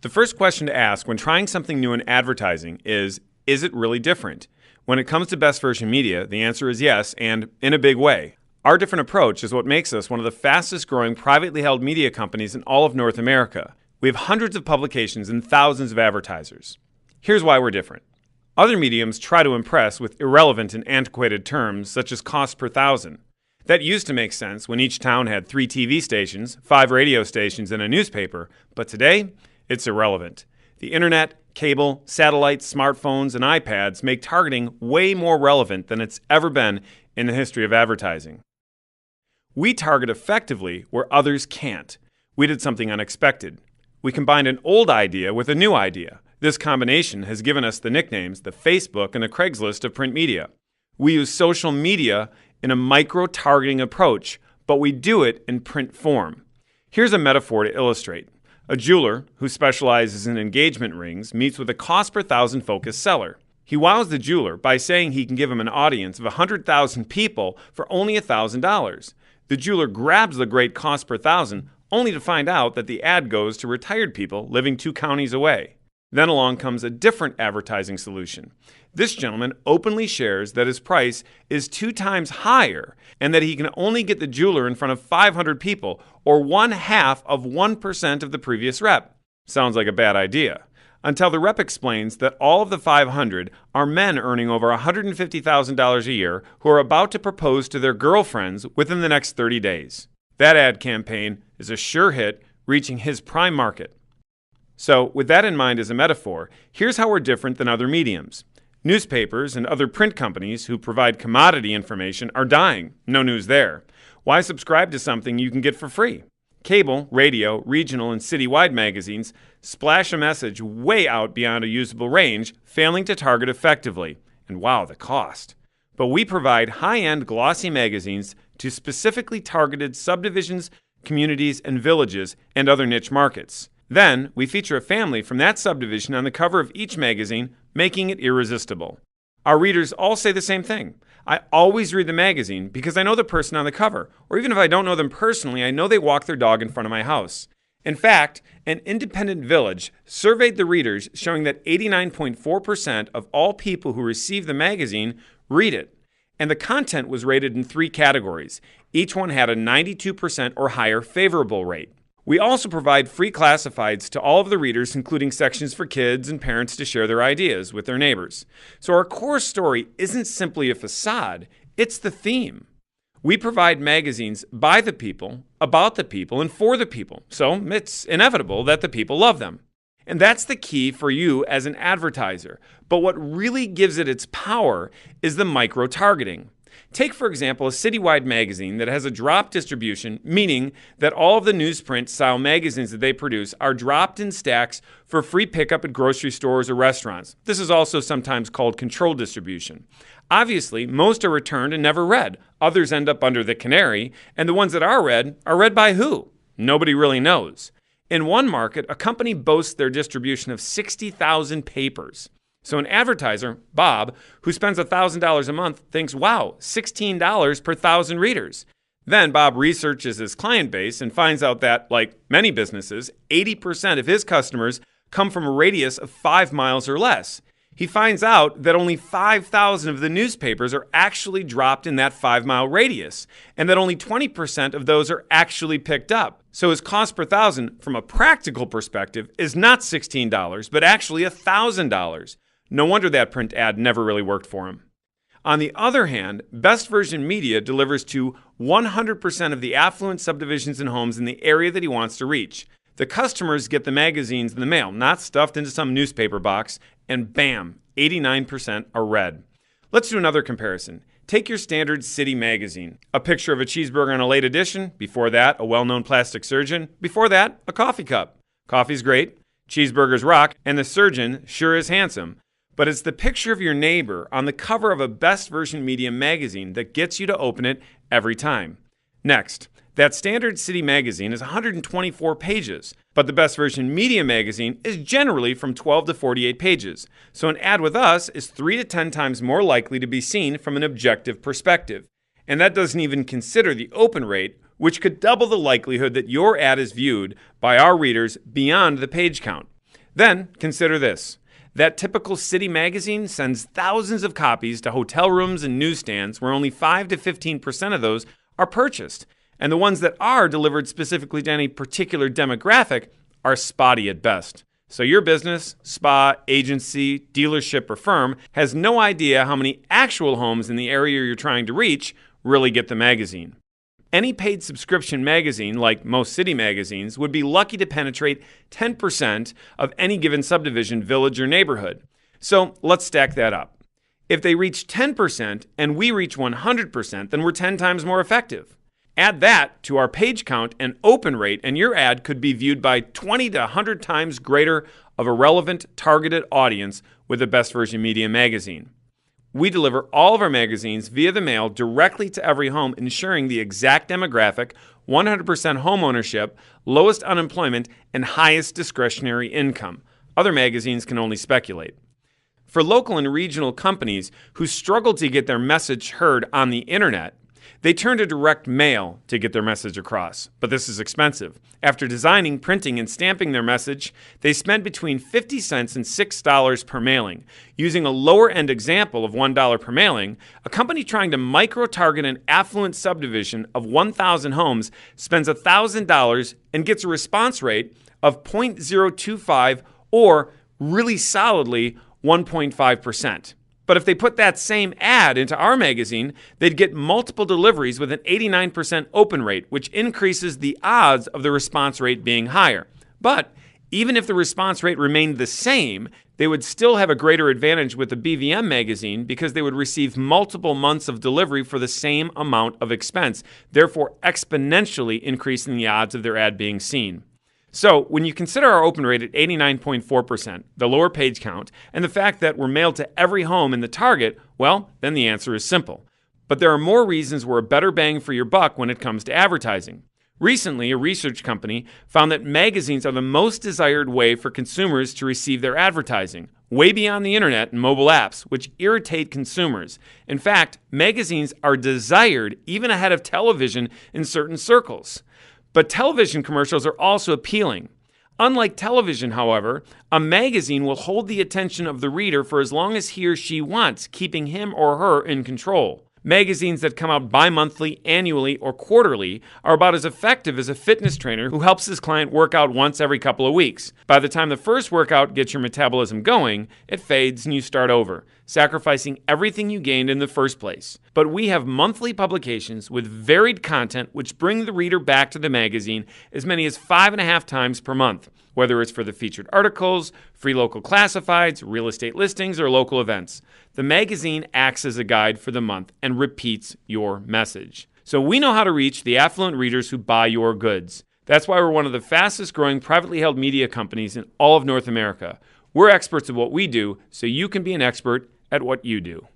The first question to ask when trying something new in advertising is it really different? When it comes to Best Version Media, the answer is yes, and in a big way. Our different approach is what makes us one of the fastest growing privately held media companies in all of North America. We have hundreds of publications and thousands of advertisers. Here's why we're different. Other mediums try to impress with irrelevant and antiquated terms such as cost per thousand. That used to make sense when each town had 3 TV stations, 5 radio stations, and a newspaper, but today, it's irrelevant. The internet, cable, satellites, smartphones, and iPads make targeting way more relevant than it's ever been in the history of advertising. We target effectively where others can't. We did something unexpected. We combined an old idea with a new idea. This combination has given us the nicknames the Facebook and the Craigslist of print media. We use social media in a micro-targeting approach, but we do it in print form. Here's a metaphor to illustrate. A jeweler who specializes in engagement rings meets with a cost per thousand focused seller. He wows the jeweler by saying he can give him an audience of 100,000 people for only $1,000. The jeweler grabs the great cost per thousand, only to find out that the ad goes to retired people living 2 counties away. Then along comes a different advertising solution. This gentleman openly shares that his price is 2 times higher and that he can only get the jeweler in front of 500 people, or 0.5% of the previous rep. Sounds like a bad idea. Until the rep explains that all of the 500 are men earning over $150,000 a year who are about to propose to their girlfriends within the next 30 days. That ad campaign is a sure hit, reaching his prime market. So, with that in mind as a metaphor, here's how we're different than other mediums. Newspapers and other print companies who provide commodity information are dying. No news there. Why subscribe to something you can get for free? Cable, radio, regional, and citywide magazines splash a message way out beyond a usable range, failing to target effectively. And wow, the cost. But we provide high-end glossy magazines to specifically targeted subdivisions, communities, and villages, and other niche markets. Then, we feature a family from that subdivision on the cover of each magazine, making it irresistible. Our readers all say the same thing. I always read the magazine because I know the person on the cover, or even if I don't know them personally, I know they walk their dog in front of my house. In fact, an independent village surveyed the readers, showing that 89.4% of all people who receive the magazine read it. And the content was rated in 3 categories. Each one had a 92% or higher favorable rate. We also provide free classifieds to all of the readers, including sections for kids and parents to share their ideas with their neighbors. So our core story isn't simply a facade, it's the theme. We provide magazines by the people, about the people, and for the people. So it's inevitable that the people love them. And that's the key for you as an advertiser. But what really gives it its power is the micro-targeting. Take, for example, a citywide magazine that has a drop distribution, meaning that all of the newsprint-style magazines that they produce are dropped in stacks for free pickup at grocery stores or restaurants. This is also sometimes called controlled distribution. Obviously, most are returned and never read. Others end up under the canary, and the ones that are read by who? Nobody really knows. In one market, a company boasts their distribution of 60,000 papers. So an advertiser, Bob, who spends $1,000 a month, thinks, wow, $16 per 1,000 readers. Then Bob researches his client base and finds out that, like many businesses, 80% of his customers come from a radius of 5 miles or less. He finds out that only 5,000 of the newspapers are actually dropped in that 5-mile radius, and that only 20% of those are actually picked up. So his cost per 1,000, from a practical perspective, is not $16, but actually $1,000. No wonder that print ad never really worked for him. On the other hand, Best Version Media delivers to 100% of the affluent subdivisions and homes in the area that he wants to reach. The customers get the magazines in the mail, not stuffed into some newspaper box, and bam, 89% are read. Let's do another comparison. Take your standard city magazine. A picture of a cheeseburger on a late edition. Before that, a well-known plastic surgeon. Before that, a coffee cup. Coffee's great, cheeseburgers rock, and the surgeon sure is handsome. But it's the picture of your neighbor on the cover of a Best Version Media magazine that gets you to open it every time. Next, that standard city magazine is 124 pages, but the Best Version Media magazine is generally from 12 to 48 pages. So an ad with us is 3 to 10 times more likely to be seen from an objective perspective. And that doesn't even consider the open rate, which could double the likelihood that your ad is viewed by our readers beyond the page count. Then consider this. That typical city magazine sends thousands of copies to hotel rooms and newsstands where only 5 to 15% of those are purchased. And the ones that are delivered specifically to any particular demographic are spotty at best. So your business, spa, agency, dealership, or firm has no idea how many actual homes in the area you're trying to reach really get the magazine. Any paid subscription magazine, like most city magazines, would be lucky to penetrate 10% of any given subdivision, village, or neighborhood. So let's stack that up. If they reach 10% and we reach 100%, then we're 10 times more effective. Add that to our page count and open rate, and your ad could be viewed by 20 to 100 times greater of a relevant, targeted audience with the Best Version Media magazine. We deliver all of our magazines via the mail directly to every home, ensuring the exact demographic, 100% home ownership, lowest unemployment, and highest discretionary income. Other magazines can only speculate. For local and regional companies who struggle to get their message heard on the internet, they turn to direct mail to get their message across, but this is expensive. After designing, printing, and stamping their message, they spend between 50 cents and $6 per mailing. Using a lower-end example of $1 per mailing, a company trying to micro-target an affluent subdivision of 1,000 homes spends $1,000 and gets a response rate of 0.025 or, really solidly, 1.5%. But if they put that same ad into our magazine, they'd get multiple deliveries with an 89% open rate, which increases the odds of the response rate being higher. But even if the response rate remained the same, they would still have a greater advantage with the BVM magazine because they would receive multiple months of delivery for the same amount of expense, therefore exponentially increasing the odds of their ad being seen. So when you consider our open rate at 89.4%, the lower page count, and the fact that we're mailed to every home in the target, well, then the answer is simple. But there are more reasons we're a better bang for your buck when it comes to advertising. Recently, a research company found that magazines are the most desired way for consumers to receive their advertising, way beyond the internet and mobile apps, which irritate consumers. In fact, magazines are desired even ahead of television in certain circles. But television commercials are also appealing. Unlike television, however, a magazine will hold the attention of the reader for as long as he or she wants, keeping him or her in control. Magazines that come out bi-monthly, annually, or quarterly are about as effective as a fitness trainer who helps his client work out once every couple of weeks. By the time the first workout gets your metabolism going, it fades and you start over, sacrificing everything you gained in the first place. But we have monthly publications with varied content which bring the reader back to the magazine as many as 5.5 times per month, whether it's for the featured articles, free local classifieds, real estate listings, or local events. The magazine acts as a guide for the month and repeats your message. So we know how to reach the affluent readers who buy your goods. That's why we're one of the fastest growing privately held media companies in all of North America. We're experts at what we do, so you can be an expert at what you do.